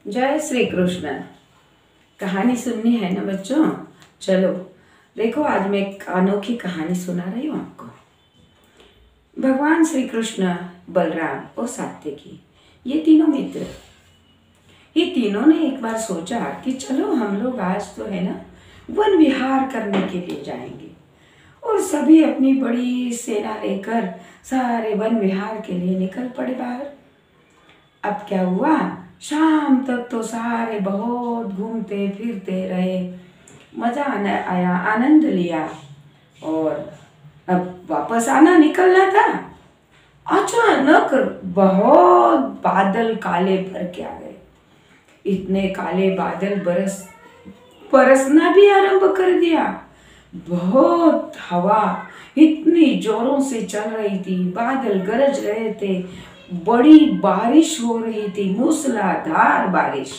जय श्री कृष्ण। कहानी सुननी है ना बच्चों? चलो देखो, आज मैं एक अनोखी कहानी सुना रही हूँ आपको। भगवान श्री कृष्ण, बलराम और सात्यकी, ये तीनों मित्र, ये तीनों ने एक बार सोचा कि चलो हम लोग आज तो है ना वन विहार करने के लिए जाएंगे। और सभी अपनी बड़ी सेना लेकर सारे वन विहार के लिए निकल पड़े बाहर। अब क्या हुआ, शाम तक तो सारे बहुत घूमते फिरते रहे, मजा आया, आनंद लिया। और अब वापस आना निकलना था, अचानक बहुत बादल काले भर के आ गए। इतने काले बादल बरसना भी आरंभ कर दिया। बहुत हवा इतनी जोरों से चल रही थी, बादल गरज रहे थे, बड़ी बारिश हो रही थी, मूसलाधार बारिश।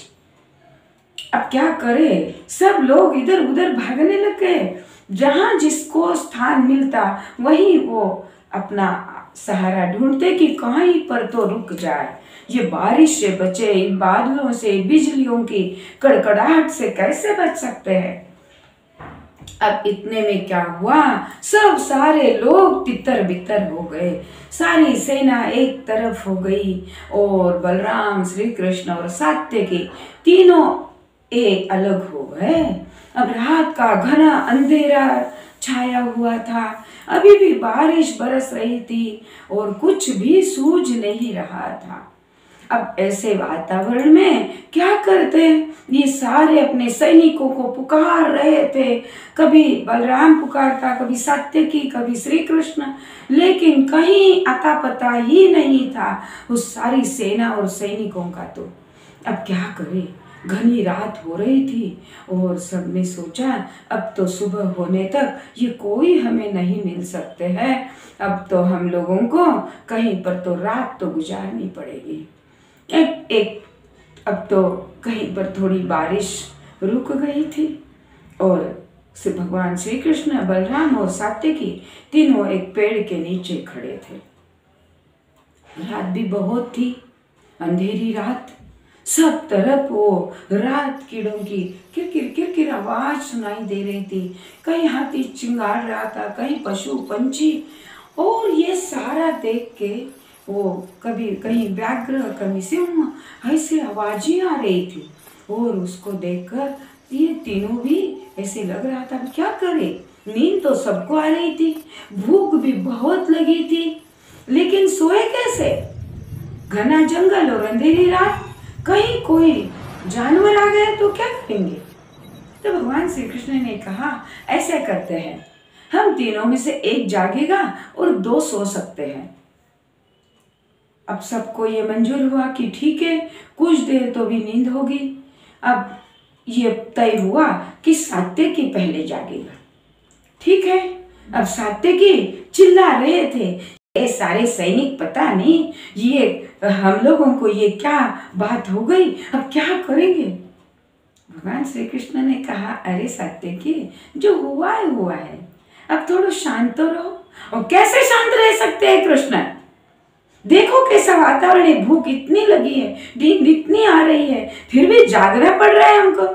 अब क्या करे, सब लोग इधर उधर भागने लग गए। जहां जिसको स्थान मिलता वहीं वो अपना सहारा ढूंढते कि कहीं पर तो रुक जाए, ये बारिश से बचे, इन बादलों से, बिजलियों की कड़कड़ाहट से कैसे बच सकते हैं। अब इतने में क्या हुआ, सब सारे लोग तितर बितर हो गए, सारी सेना एक तरफ हो गई और बलराम, श्री कृष्ण और सात्यकी तीनों एक अलग हो गए। अब रात का घना अंधेरा छाया हुआ था, अभी भी बारिश बरस रही थी और कुछ भी सूझ नहीं रहा था। अब ऐसे वातावरण में क्या करते, ये सारे अपने सैनिकों को पुकार रहे थे। कभी बलराम पुकारता, कभी सात्यकी, कभी श्री कृष्ण, लेकिन कहीं अता पता ही नहीं था उस सारी सेना और सैनिकों का। तो अब क्या करे, घनी रात हो रही थी और सबने सोचा अब तो सुबह होने तक ये कोई हमें नहीं मिल सकते हैं, अब तो हम लोगों को कहीं पर तो रात तो गुजारनी पड़ेगी। अब तो कहीं पर थोड़ी बारिश रुक गई थी और भगवान श्री कृष्ण, बलराम और सात्यकी तीनों एक पेड़ के नीचे खड़े थे। रात भी बहुत थी, अंधेरी रात, सब तरफ वो रात कीड़ों की किरकिर किरकिर आवाज सुनाई दे रही थी। कहीं हाथी चिंगाड़ रहा था, कहीं पशु पंछी, और ये सारा देख के वो कभी कहीं व्याघ्र, कभी सिंह, ऐसी आवाजें आ रही थी। और उसको देखकर ये तीनों भी ऐसे लग रहा था क्या करे, नींद तो सबको आ रही थी, भूख भी बहुत लगी थी, लेकिन सोए कैसे। घना जंगल और अंधेरी रात, कहीं कोई जानवर आ गए तो क्या करेंगे। तो भगवान श्री कृष्ण ने कहा ऐसे करते हैं, हम तीनों में से एक जागेगा और दो सो सकते हैं। अब सबको ये मंजूर हुआ कि ठीक है, कुछ देर तो भी नींद होगी। अब ये तय हुआ कि सात्यकी पहले जागेगा। ठीक है, अब सात्यकी चिल्ला रहे थे, ये सारे सैनिक पता नहीं ये हम लोगों को ये क्या बात हो गई, अब क्या करेंगे। भगवान श्री कृष्ण ने कहा अरे सात्यकी, जो हुआ है, अब थोड़ा शांत तो रहो। और कैसे शांत रह सकते हैं कृष्ण, देखो कैसा वातावरण है, भूख इतनी लगी है, नींद इतनी आ रही है, फिर भी जागना पड़ रहा है हमको।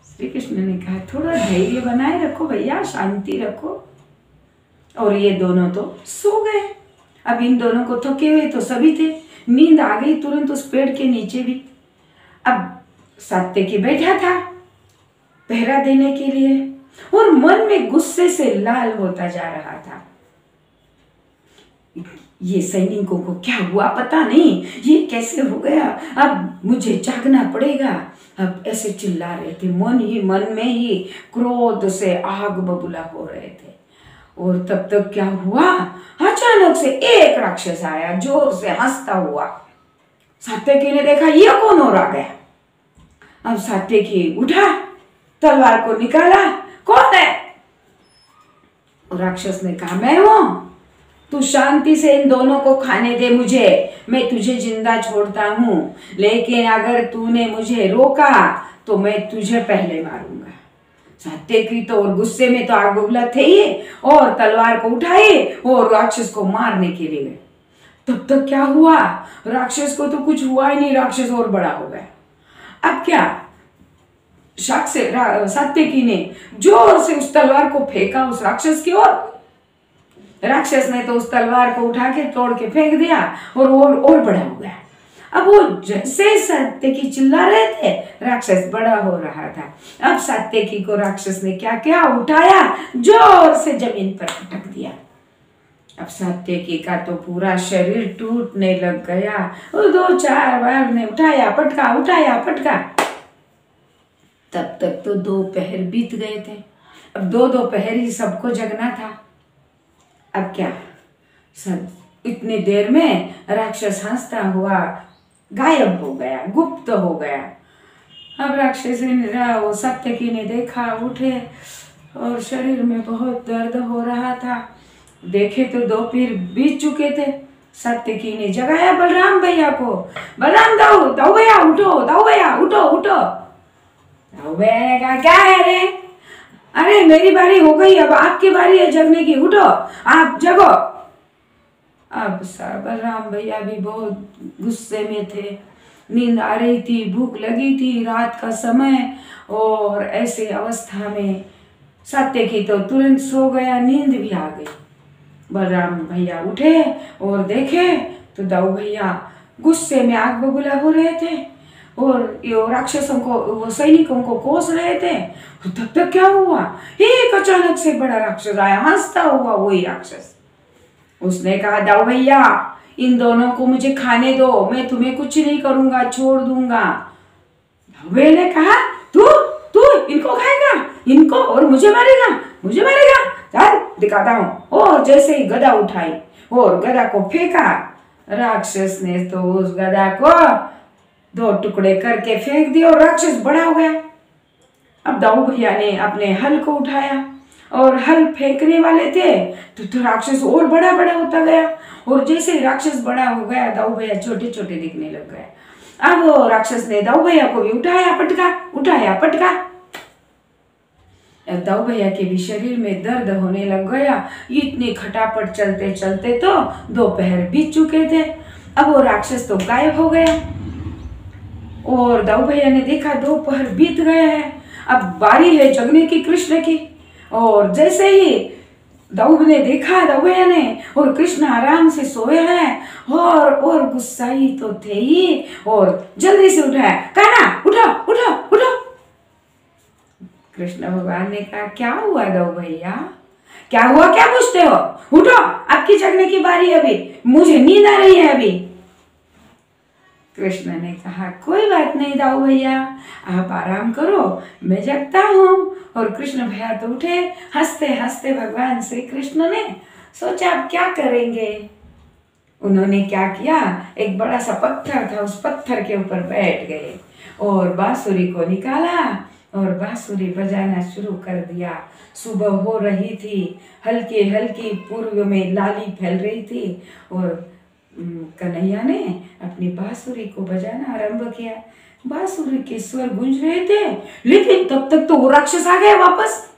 श्री कृष्ण ने कहा थोड़ा धैर्य बनाए रखो भैया, शांति रखो। और ये दोनों तो सो गए। अब इन दोनों को थके हुए तो सभी थे, नींद आ गई तुरंत उस पेड़ के नीचे भी। अब सात्यकी बैठा था पहरा देने के लिए और मन में गुस्से से लाल होता जा रहा था। ये सैनिकों को क्या हुआ पता नहीं, ये कैसे हो गया, अब मुझे जागना पड़ेगा। अब ऐसे चिल्ला रहे थे, मन में ही क्रोध से आग बबूला हो रहे थे। और तब तक क्या हुआ, अचानक से एक राक्षस आया जोर से हंसता हुआ। सात्यकी ने देखा ये कौन और आ गया। अब सात्यकी उठा, तलवार को निकाला, कौन है। और राक्षस ने कहा मैं हूं, तू शांति से इन दोनों को खाने दे मुझे, मैं तुझे जिंदा छोड़ता हूं, लेकिन अगर तूने मुझे रोका तो मैं तुझे पहले मारूंगा। सात्यकी तो और गुस्से में तो आग बबूला थे ही, और तलवार को उठाए और राक्षस को मारने के लिए गए। तब तक क्या हुआ, राक्षस को तो कुछ हुआ ही नहीं, राक्षस और बड़ा हो गया। अब क्या, सात्यकी ने जोर से उस तलवार को फेंका उस राक्षस की ओर। राक्षस ने तो उस तलवार को उठा के तोड़ के फेंक दिया और बड़ा हो गया। अब वो जैसे सात्यकी चिल्ला रहे थे, राक्षस बड़ा हो रहा था। अब सात्यकी को राक्षस ने क्या किया, उठाया, जोर से जमीन पर पटक दिया। अब सात्यकी का तो पूरा शरीर टूटने लग गया। और 2-4 बार ने उठाया पटका। तब तक तो 2 पहर बीत गए थे। अब 2 पहर ही सबको जगना था। अब क्या, सब इतनी देर में राक्षस हंसता हुआ गायब हो गया, गुप्त हो गया। अब राक्षस सात्यकी ने देखा, उठे और शरीर में बहुत दर्द हो रहा था। देखे तो 2 पहर बीत चुके थे। सात्यकी ने जगाया बलराम भैया को, बलराम दाऊ भैया उठो, दाऊ भैया उठो। दाऊ भैया ने कहा, क्या है रे? अरे मेरी बारी हो गई, अब आपकी बारी है जगने की, उठो, आप जगो। अब बलराम भैया भी बहुत गुस्से में थे, नींद आ रही थी, भूख लगी थी, रात का समय, और ऐसी अवस्था में सात्यकी तो तुरंत सो गया, नींद भी आ गई। बलराम भैया उठे और देखे तो दाऊ भैया गुस्से में आग बबूला हो रहे थे और ये राक्षसों को, वो सैनिकों को कोस रहे थे। तो तब तक क्या हुआ, एक अचानक से बड़ा राक्षस आया, हंसता हुआ वही राक्षस। उसने कहा, दाऊ भैया इन दोनों को मुझे खाने दो, मैं तुम्हें कुछ नहीं करूंगा, छोड़ दूंगा। दाऊ भैया ने कहा, तू इनको खाएगा, इनको, और मुझे मारेगा, चल दिखाता हूँ। और जैसे ही गदा उठाई और गदा को फेंका, राक्षस ने तो उस गदा को 2 टुकड़े करके फेंक दिया और राक्षस बड़ा हो गया। अब दाऊ भैया ने अपने हल को उठाया और हल फेंकने वाले थे तो राक्षस और बड़ा होता गया। और जैसे ही राक्षस बड़ा हो गया, दाऊ भैया छोटे दिखने लग गए। अब वो राक्षस ने दाऊ भैया को भी उठाया पटका। दाऊ भैया के भी शरीर में दर्द होने लग गया। इतनी खटापट चलते तो 2 पहर बीत चुके थे। अब वो राक्षस तो गायब हो गया और दाऊ भैया ने देखा 2 पहर बीत गए हैं। अब बारी है जगने की कृष्ण की। और जैसे ही दाऊ भैया ने और कृष्ण आराम से सोए हैं और गुस्साई तो थे ही, और जल्दी से उठाया, कान्हा उठो। कृष्ण भगवान ने कहा, क्या हुआ दाऊ भैया, क्या हुआ, क्या पूछते हो, उठो, आपकी जगने की बारी है अभी, मुझे नींद आ रही है अभी। कृष्ण ने कहा, कोई बात नहीं दाऊ भैया, आप आराम करो, मैं जगता हूँ। और कृष्ण भैया तो उठे, हंसते भगवान श्री कृष्ण ने सोचा अब क्या करेंगे। उन्होंने क्या किया, एक बड़ा सा पत्थर था, उस पत्थर के ऊपर बैठ गए और बांसुरी को निकाला और बांसुरी बजाना शुरू कर दिया। सुबह हो रही थी, हल्की पूर्व में लाली फैल रही थी और कन्हैया ने अपनी बांसुरी को बजाना आरंभ किया। बांसुरी के स्वर गूंज रहे थे, लेकिन तब तक तो वो राक्षस आ गया वापस।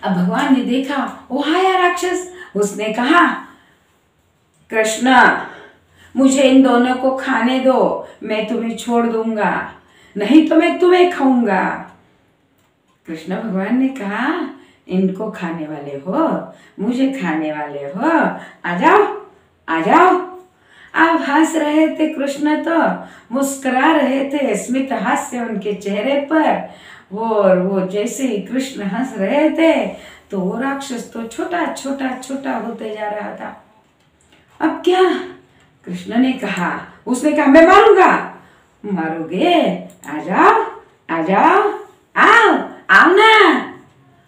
अब भगवान ने देखा वो आया राक्षस। उसने कहा, कृष्ण मुझे इन दोनों को खाने दो, मैं तुम्हें छोड़ दूंगा, नहीं तो मैं तुम्हें खाऊंगा। कृष्ण भगवान ने कहा, इनको खाने वाले हो, मुझे खाने वाले हो, आ जाओ। अब हंस रहे थे कृष्ण, तो मुस्कुरा रहे थे, स्मित हास्य उनके चेहरे पर। और वो जैसे ही कृष्ण हंस रहे थे तो वो राक्षस तो छोटा होते जा रहा था। अब क्या, कृष्ण ने कहा, उसने कहा, मैं मारूंगा। मारोगे, आ जाओ, आओ ना।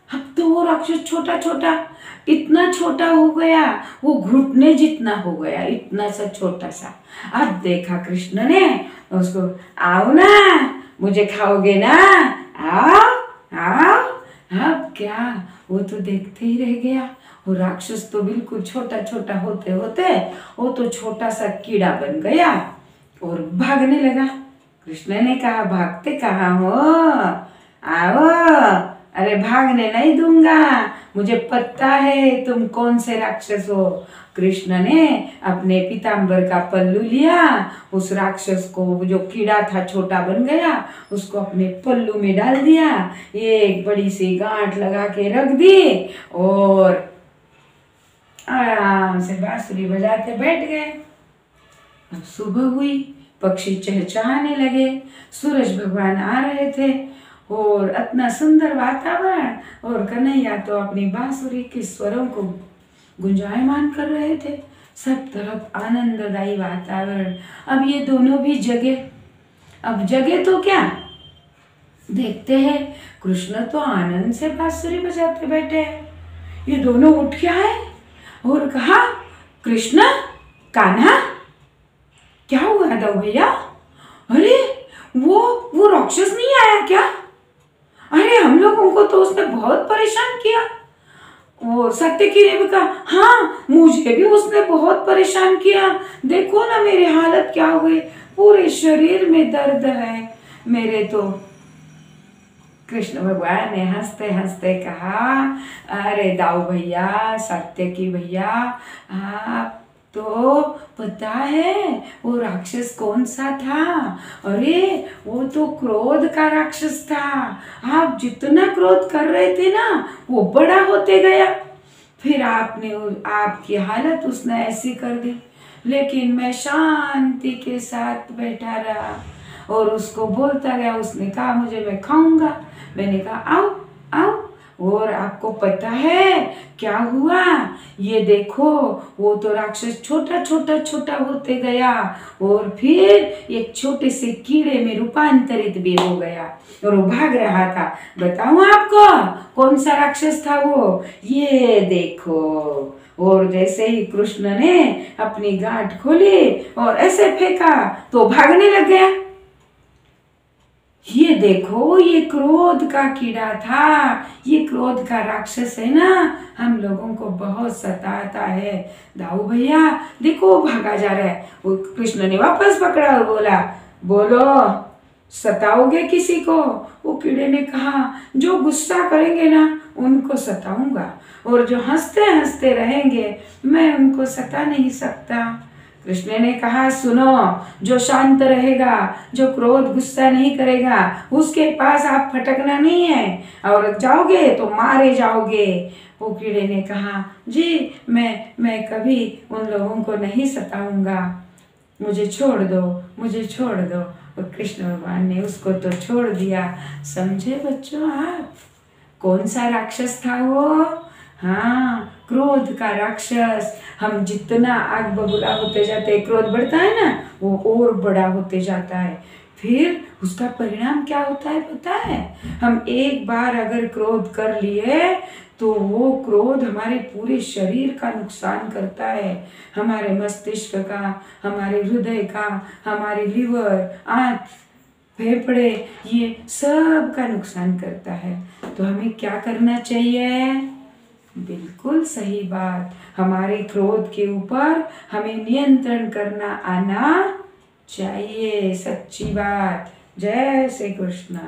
अब तो वो राक्षस छोटा इतना छोटा हो गया, वो घुटने जितना हो गया, इतना सा छोटा सा। अब देखा कृष्ण ने उसको, आओ ना, मुझे खाओगे ना, आओ। अब क्या, वो तो देखते ही रह गया। वो राक्षस तो बिल्कुल छोटा होते वो तो छोटा सा कीड़ा बन गया और भागने लगा। कृष्ण ने कहा, भागते कहाँ हो, आओ, अरे भागने नहीं दूंगा, मुझे पता है तुम कौन से राक्षस हो। कृष्ण ने अपने पीताम्बर का पल्लू लिया, उस राक्षस को जो कीड़ा था छोटा बन गया, उसको अपने पल्लू में डाल दिया, एक बड़ी सी गांठ लगा के रख दी और आराम से बांसुरी बजाते बैठ गए। अब सुबह हुई, पक्षी चहचहाने लगे, सूरज भगवान आ रहे थे और इतना सुंदर वातावरण, और कन्हैया तो अपनी बांसुरी के स्वरों को गुंजायमान कर रहे थे। सब तरफ आनंददायी वातावरण। अब ये दोनों भी जगे। अब जगे तो क्या, देखते हैं कृष्ण तो आनंद से बांसुरी बजाते बैठे हैं। ये दोनों उठ के आए और कहा, कृष्ण, कान्हा, क्या हुआ दाऊ भैया? अरे वो राक्षस नहीं आया क्या? अरे हम लोगों को तो उसने बहुत परेशान किया। और सत्यकी ने भी कहा, हाँ मुझे भी उसने बहुत परेशान किया, देखो ना मेरी हालत क्या हुई, पूरे शरीर में दर्द है मेरे तो। कृष्ण भगवान ने हंसते हंसते कहा, अरे दाऊ भैया, सत्यकी भैया, आप तो पता है वो राक्षस कौन सा था? अरे वो तो क्रोध का राक्षस था। आप जितना क्रोध कर रहे थे ना, वो बड़ा होते गया, फिर आपकी हालत उसने ऐसी कर दी। लेकिन मैं शांति के साथ बैठा रहा और उसको बोलता गया। उसने कहा मुझे, मैं खाऊंगा। मैंने कहा आओ आओ। और आपको पता है क्या हुआ? ये देखो, वो तो राक्षस छोटा छोटा छोटा होते गया और फिर एक छोटे से कीड़े में रूपांतरित भी हो गया और वो भाग रहा था। बताऊं आपको कौन सा राक्षस था वो? ये देखो। और जैसे ही कृष्ण ने अपनी गांठ खोली और ऐसे फेंका तो भागने लग गया। ये देखो, ये क्रोध का कीड़ा था, ये क्रोध का राक्षस है ना, हम लोगों को बहुत सताता है। दाऊ भैया देखो, भागा जा रहा है। वो कृष्ण ने वापस पकड़ा और बोला, बोलो सताओगे किसी को? वो कीड़े ने कहा, जो गुस्सा करेंगे ना उनको सताऊंगा, और जो हंसते हंसते रहेंगे मैं उनको सता नहीं सकता। कृष्ण ने कहा, सुनो, जो शांत रहेगा, जो क्रोध गुस्सा नहीं करेगा, उसके पास आप फटकना नहीं है, और जाओगे तो मारे जाओगे। वो कीड़े ने कहा, जी मैं कभी उन लोगों को नहीं सताऊंगा, मुझे छोड़ दो, मुझे छोड़ दो। और कृष्ण भगवान ने उसको तो छोड़ दिया। समझे बच्चों आप कौन सा राक्षस था वो? हाँ, क्रोध का राक्षस। हम जितना आग बबूला होते जाते हैं, क्रोध बढ़ता है ना, वो और बड़ा होते जाता है। फिर उसका परिणाम क्या होता है पता है? हम एक बार अगर क्रोध कर लिए तो वो क्रोध हमारे पूरे शरीर का नुकसान करता है, हमारे मस्तिष्क का, हमारे हृदय का, हमारे लिवर, आंत, फेफड़े, ये सब का नुकसान करता है। तो हमें क्या करना चाहिए? बिल्कुल सही बात, हमारे क्रोध के ऊपर हमें नियंत्रण करना आना चाहिए। सच्ची बात। जय श्री कृष्ण।